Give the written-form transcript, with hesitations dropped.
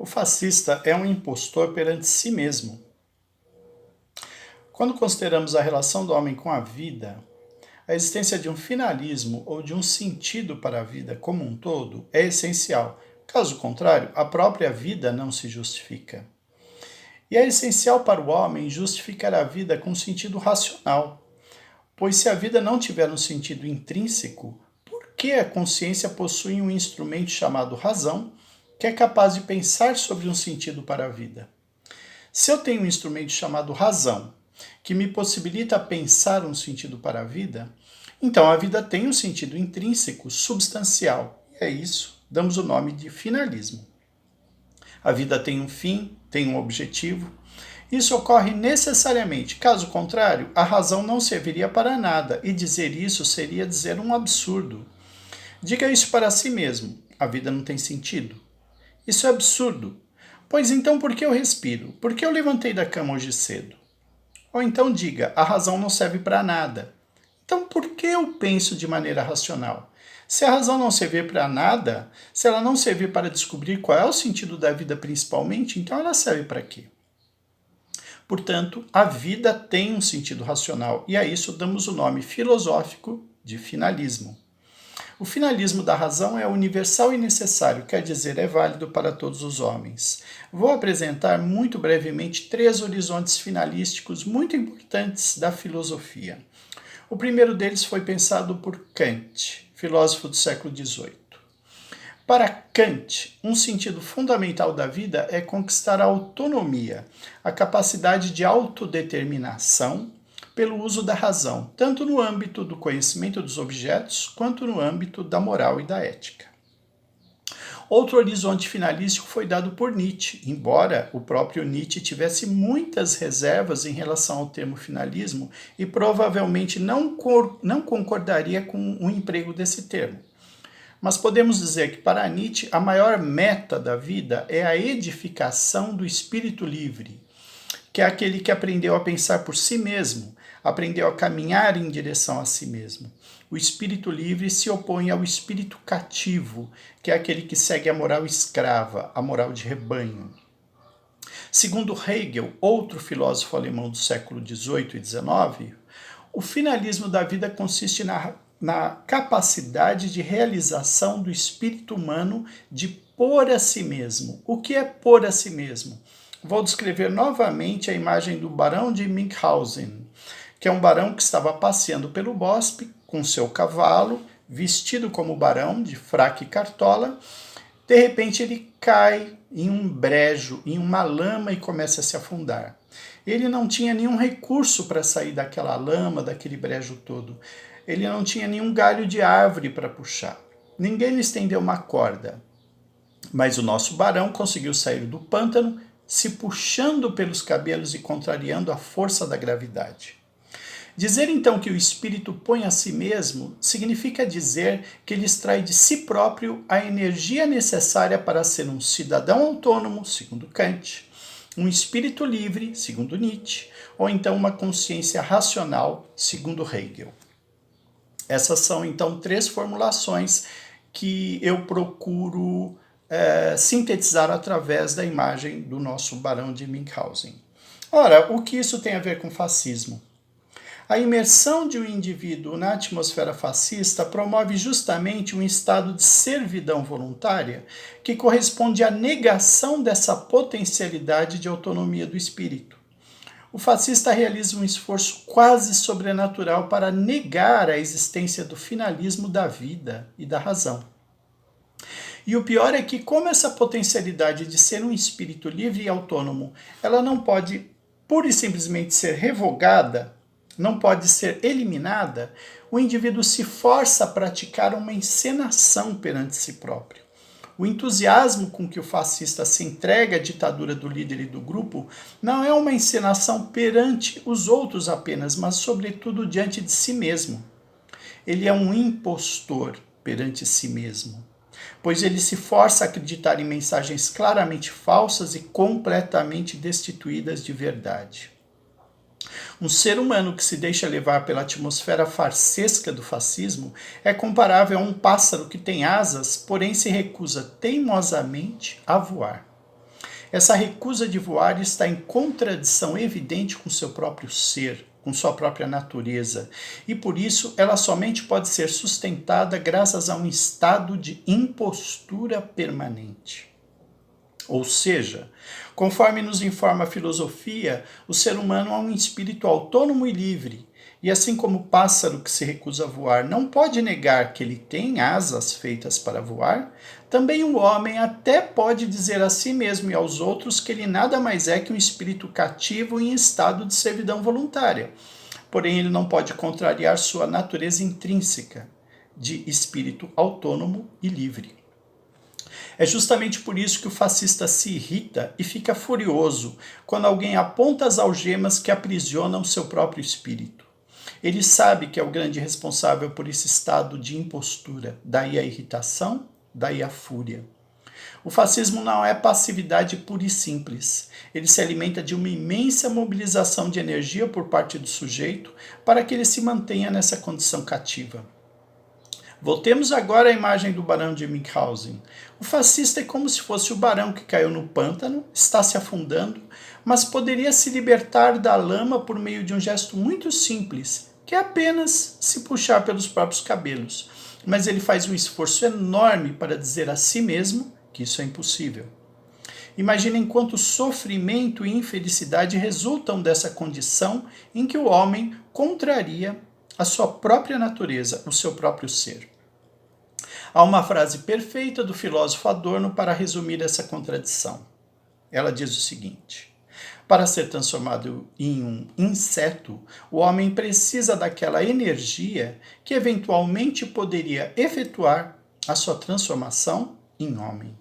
O fascista é um impostor perante si mesmo. Quando consideramos a relação do homem com a vida, a existência de um finalismo ou de um sentido para a vida como um todo é essencial. Caso contrário, a própria vida não se justifica. E é essencial para o homem justificar a vida com sentido racional, pois se a vida não tiver um sentido intrínseco, por que a consciência possui um instrumento chamado razão, que é capaz de pensar sobre um sentido para a vida? Se eu tenho um instrumento chamado razão, que me possibilita pensar um sentido para a vida, então a vida tem um sentido intrínseco, substancial. E é isso, damos o nome de finalismo. A vida tem um fim, tem um objetivo. Isso ocorre necessariamente, caso contrário, a razão não serviria para nada, e dizer isso seria dizer um absurdo. Diga isso para si mesmo: a vida não tem sentido. Isso é absurdo. Pois então por que eu respiro? Por que eu levantei da cama hoje cedo? Ou então diga: a razão não serve para nada. Então por que eu penso de maneira racional? Se a razão não servir para nada, se ela não servir para descobrir qual é o sentido da vida principalmente, então ela serve para quê? Portanto, a vida tem um sentido racional e a isso damos o nome filosófico de finalismo. O finalismo da razão é universal e necessário, quer dizer, é válido para todos os homens. Vou apresentar muito brevemente 3 horizontes finalísticos muito importantes da filosofia. O primeiro deles foi pensado por Kant, filósofo do século XVIII. Para Kant, um sentido fundamental da vida é conquistar a autonomia, a capacidade de autodeterminação pelo uso da razão, tanto no âmbito do conhecimento dos objetos, quanto no âmbito da moral e da ética. Outro horizonte finalístico foi dado por Nietzsche, embora o próprio Nietzsche tivesse muitas reservas em relação ao termo finalismo e provavelmente não concordaria com o emprego desse termo. Mas podemos dizer que para Nietzsche a maior meta da vida é a edificação do espírito livre, que é aquele que aprendeu a pensar por si mesmo, aprendeu a caminhar em direção a si mesmo. O espírito livre se opõe ao espírito cativo, que é aquele que segue a moral escrava, a moral de rebanho. Segundo Hegel, outro filósofo alemão do século XVIII e XIX, o finalismo da vida consiste na capacidade de realização do espírito humano de pôr a si mesmo. O que é pôr a si mesmo? Vou descrever novamente a imagem do barão de Münchhausen, que é um barão que estava passeando pelo bosque com seu cavalo, vestido como barão, de fraque e cartola. De repente ele cai em um brejo, em uma lama e começa a se afundar. Ele não tinha nenhum recurso para sair daquela lama, daquele brejo todo. Ele não tinha nenhum galho de árvore para puxar. Ninguém lhe estendeu uma corda. Mas o nosso barão conseguiu sair do pântano, se puxando pelos cabelos e contrariando a força da gravidade. Dizer então que o espírito põe a si mesmo significa dizer que ele extrai de si próprio a energia necessária para ser um cidadão autônomo, segundo Kant, um espírito livre, segundo Nietzsche, ou então uma consciência racional, segundo Hegel. Essas são então 3 formulações que eu procuro sintetizar através da imagem do nosso barão de Münchhausen. Ora, o que isso tem a ver com fascismo? A imersão de um indivíduo na atmosfera fascista promove justamente um estado de servidão voluntária que corresponde à negação dessa potencialidade de autonomia do espírito. O fascista realiza um esforço quase sobrenatural para negar a existência do finalismo da vida e da razão. E o pior é que, como essa potencialidade de ser um espírito livre e autônomo, ela não pode pura e simplesmente ser revogada, não pode ser eliminada, o indivíduo se força a praticar uma encenação perante si próprio. O entusiasmo com que o fascista se entrega à ditadura do líder e do grupo não é uma encenação perante os outros apenas, mas sobretudo diante de si mesmo. Ele é um impostor perante si mesmo, pois ele se força a acreditar em mensagens claramente falsas e completamente destituídas de verdade. Um ser humano que se deixa levar pela atmosfera farsesca do fascismo é comparável a um pássaro que tem asas, porém se recusa teimosamente a voar. Essa recusa de voar está em contradição evidente com seu próprio ser, com sua própria natureza, e por isso ela somente pode ser sustentada graças a um estado de impostura permanente. Ou seja, conforme nos informa a filosofia, o ser humano é um espírito autônomo e livre, e assim como o pássaro que se recusa a voar não pode negar que ele tem asas feitas para voar, também o homem até pode dizer a si mesmo e aos outros que ele nada mais é que um espírito cativo em estado de servidão voluntária. Porém, ele não pode contrariar sua natureza intrínseca de espírito autônomo e livre. É justamente por isso que o fascista se irrita e fica furioso quando alguém aponta as algemas que aprisionam seu próprio espírito. Ele sabe que é o grande responsável por esse estado de impostura, daí a irritação, daí a fúria. O fascismo não é passividade pura e simples. Ele se alimenta de uma imensa mobilização de energia por parte do sujeito para que ele se mantenha nessa condição cativa. Voltemos agora à imagem do barão de Münchhausen. O fascista é como se fosse o barão que caiu no pântano, está se afundando, mas poderia se libertar da lama por meio de um gesto muito simples, que é apenas se puxar pelos próprios cabelos. Mas ele faz um esforço enorme para dizer a si mesmo que isso é impossível. Imaginem quanto sofrimento e infelicidade resultam dessa condição em que o homem contraria a sua própria natureza, o seu próprio ser. Há uma frase perfeita do filósofo Adorno para resumir essa contradição. Ela diz o seguinte: para ser transformado em um inseto, o homem precisa daquela energia que eventualmente poderia efetuar a sua transformação em homem.